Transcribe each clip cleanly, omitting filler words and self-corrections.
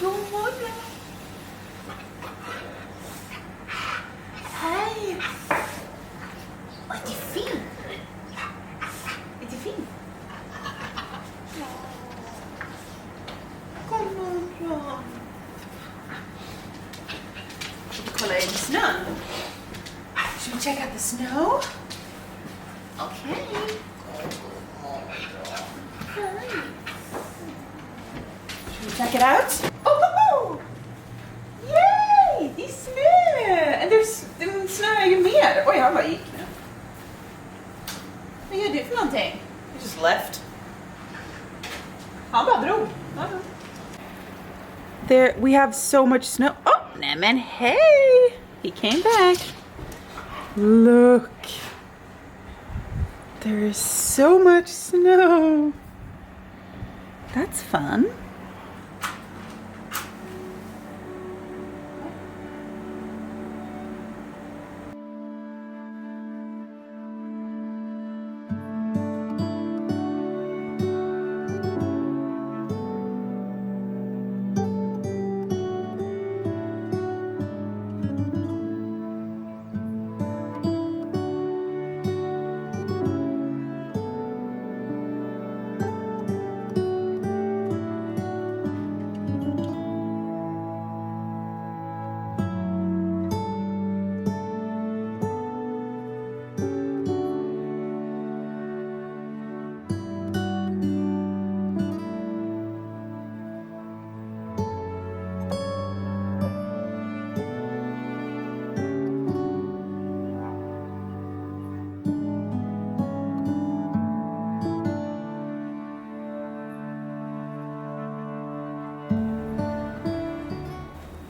God morgon. Hej. Är det fint? Är det fint? God morgon. Ska vi kolla in snön? Should we check out the snow? Okay. Should we check it out? Oh! Yay! Det är snö! And det snöar ju mer. Oj, han bara gick nu. Vad gör du för någonting? He just left. Han bara drog. There, we have so much snow. Oh, nämen hey! He came back. Look. There is so much snow. That's fun.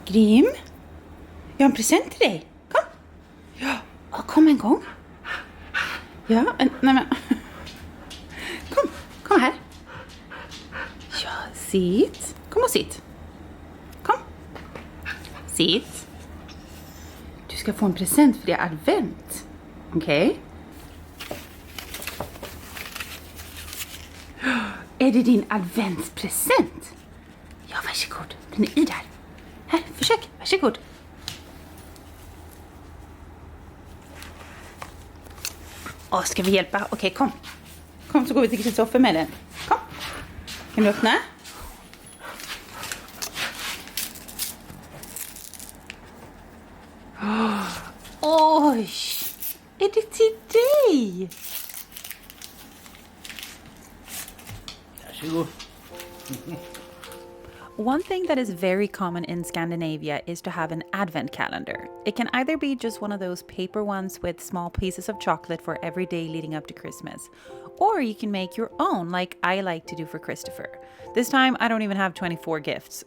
Grim, jag har en present till dig. Kom. Ja, kom en gång. Ja, nej men. Kom här. Ja, sitt. Kom och sitt. Kom. Sitt. Du ska få en present för det är advent. Okej? Är det din adventspresent? Ja, varsågod. Den är i där. Här, försök. Varsågod. Ska vi hjälpa? Okej, kom. Kom så går vi till Kristoffer med den. Kom. Kan du öppna? Oj. Är det till dig? Varsågod. One thing that is very common in Scandinavia is to have an advent calendar. It can either be just one of those paper ones with small pieces of chocolate for every day leading up to Christmas, or you can make your own like I like to do for Christopher. This time I don't even have 24 gifts,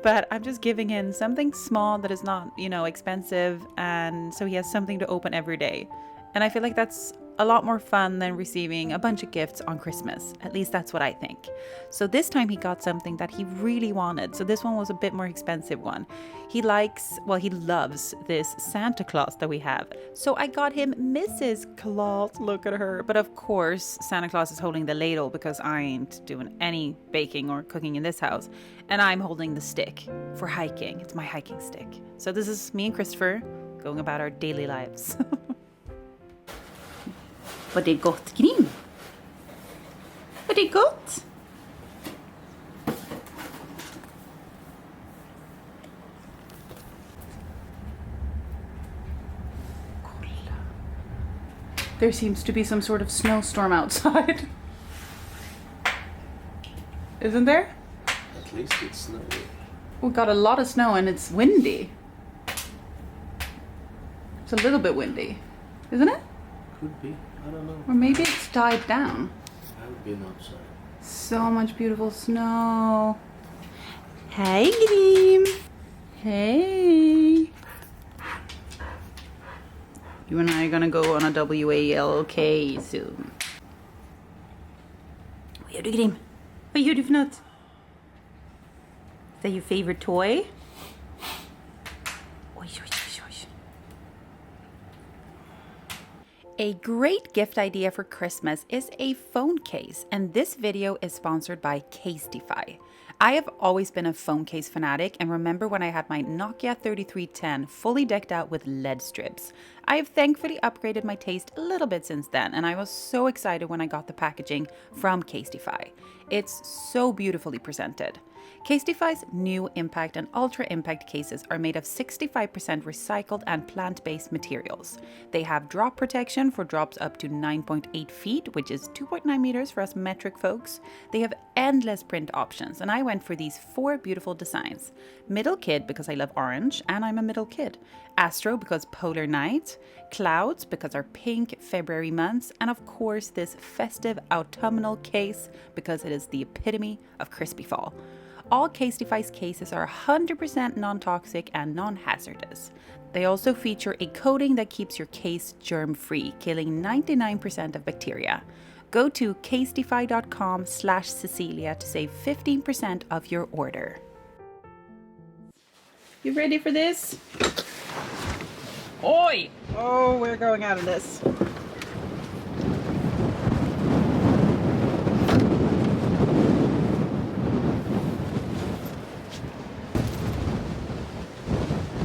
but I'm just giving him something small that is not, expensive, and so he has something to open every day. And I feel like that's a lot more fun than receiving a bunch of gifts on Christmas. At least that's what I think. So this time he got something that he really wanted. So this one was a bit more expensive one. He loves this Santa Claus that we have. So I got him Mrs. Claus. Look at her. But of course, Santa Claus is holding the ladle because I ain't doing any baking or cooking in this house. And I'm holding the stick for hiking. It's my hiking stick. So this is me and Christopher going about our daily lives. Var det gott, Grim? Var det gott? Kolla. There seems to be some sort of snowstorm outside. Isn't there? At least it's snowy. We got a lot of snow and it's windy. It's a little bit windy, isn't it? Could be. I don't know. Or maybe it's died down. I've been outside. So much beautiful snow. Hey, Grim. Hey. You and I are gonna go on a WALK soon. Vad gör du, Grim? Vad gör du för något? Is that your favorite toy? Oj. A great gift idea for Christmas is a phone case, and this video is sponsored by Casetify. I have always been a phone case fanatic and remember when I had my Nokia 3310 fully decked out with LED strips. I have thankfully upgraded my taste a little bit since then, and I was so excited when I got the packaging from Casetify. It's so beautifully presented. Casetify's new Impact and Ultra Impact cases are made of 65% recycled and plant-based materials. They have drop protection for drops up to 9.8 feet, which is 2.9 meters for us metric folks. They have endless print options, and I went for these 4 beautiful designs. Middle Kid because I love orange, and I'm a middle kid. Astro because polar night. Clouds because our pink February months, and of course this festive autumnal case because it is the epitome of crispy fall. All Casetify's cases are 100% non-toxic and non-hazardous. They also feature a coating that keeps your case germ-free, killing 99% of bacteria. Go to casetify.com/Cecilia to save 15% of your order. You ready for this? Oi! Oh, we're going out of this.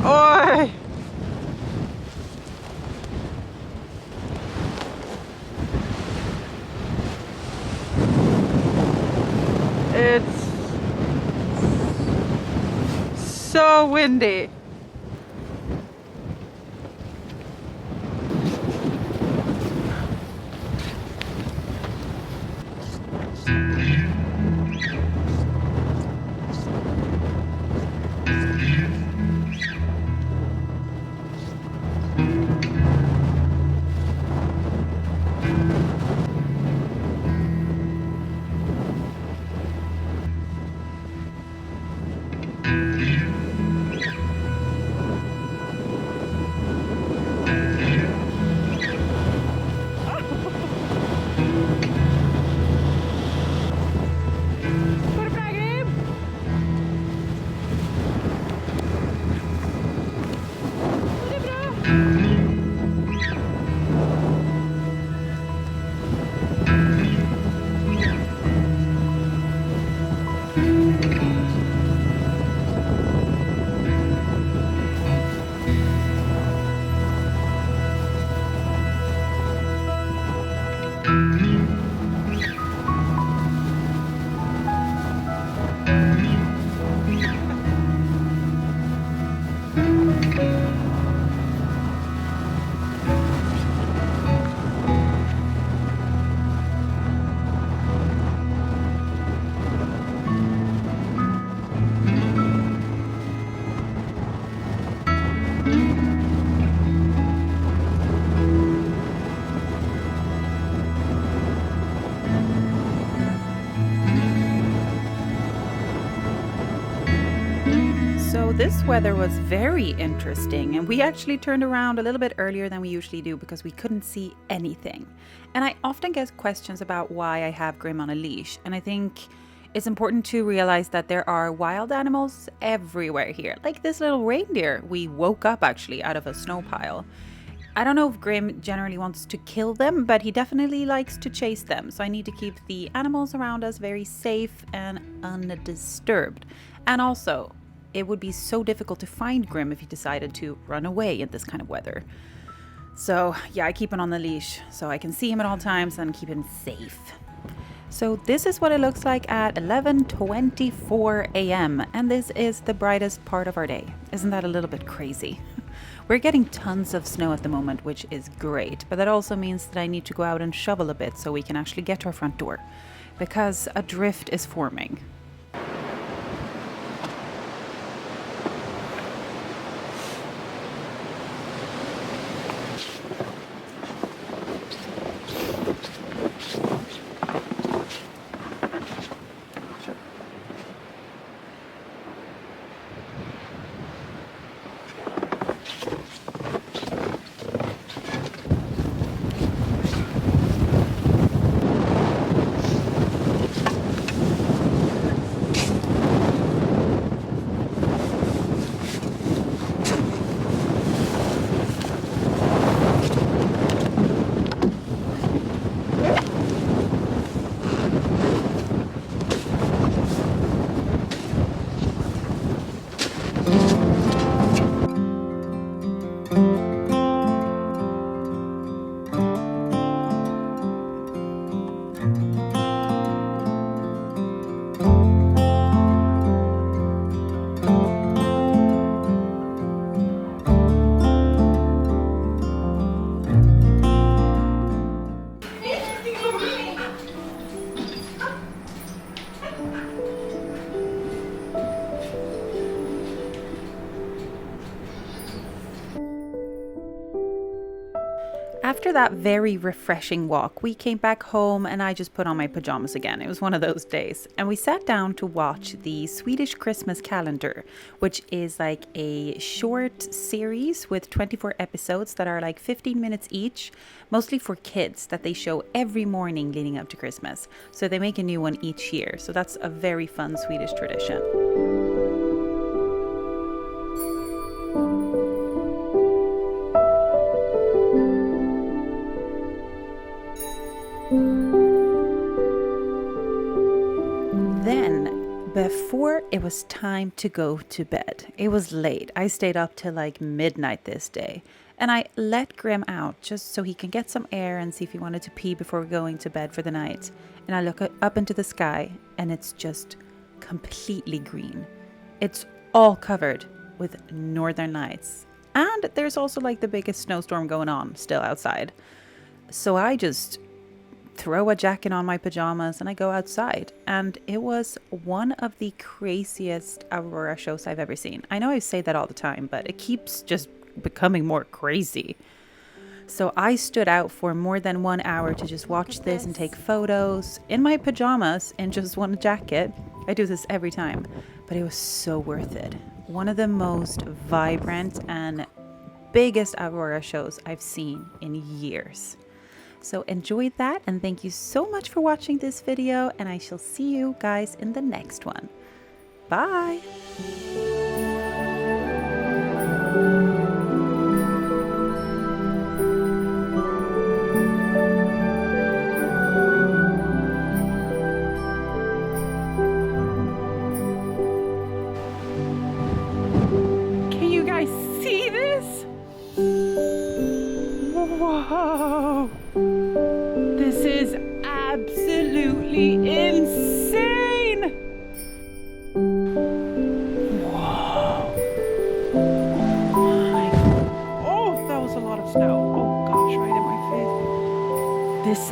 Oi! It's so windy. So this weather was very interesting, and we actually turned around a little bit earlier than we usually do because we couldn't see anything. And I often get questions about why I have Grim on a leash, and I think it's important to realize that there are wild animals everywhere here, like this little reindeer we woke up actually out of a snow pile. I don't know if Grim generally wants to kill them, but he definitely likes to chase them, so I need to keep the animals around us very safe and undisturbed. And also, it would be so difficult to find Grim if he decided to run away in this kind of weather. So yeah, I keep him on the leash so I can see him at all times and keep him safe. So this is what it looks like at 11:24 a.m. and this is the brightest part of our day. Isn't that a little bit crazy? We're getting tons of snow at the moment, which is great, but that also means that I need to go out and shovel a bit so we can actually get to our front door, because a drift is forming. after that very refreshing walk, we came back home and I just put on my pajamas again. It was one of those days. And we sat down to watch the Swedish Christmas calendar, which is like a short series with 24 episodes that are like 15 minutes each, mostly for kids, that they show every morning leading up to Christmas. So they make a new one each year. So that's a very fun Swedish tradition. Then, before it was time to go to bed, it was late. I stayed up till like midnight this day. And I let Grim out just so he can get some air and see if he wanted to pee before going to bed for the night. And I look up into the sky and it's just completely green. It's all covered with northern lights. And there's also like the biggest snowstorm going on still outside. So I just throw a jacket on my pajamas and I go outside, and it was one of the craziest aurora shows I've ever seen. I know I say that all the time, but it keeps just becoming more crazy. So I stood out for more than 1 hour to just watch this and take photos in my pajamas and just one jacket. I do this every time, but it was so worth it. One of the most vibrant and biggest aurora shows I've seen in years. So enjoy that, and thank you so much for watching this video, and I shall see you guys in the next one. Bye! Can you guys see this? Whoa! This is absolutely insane! Whoa! Oh, that was a lot of snow. Oh gosh, right in my face.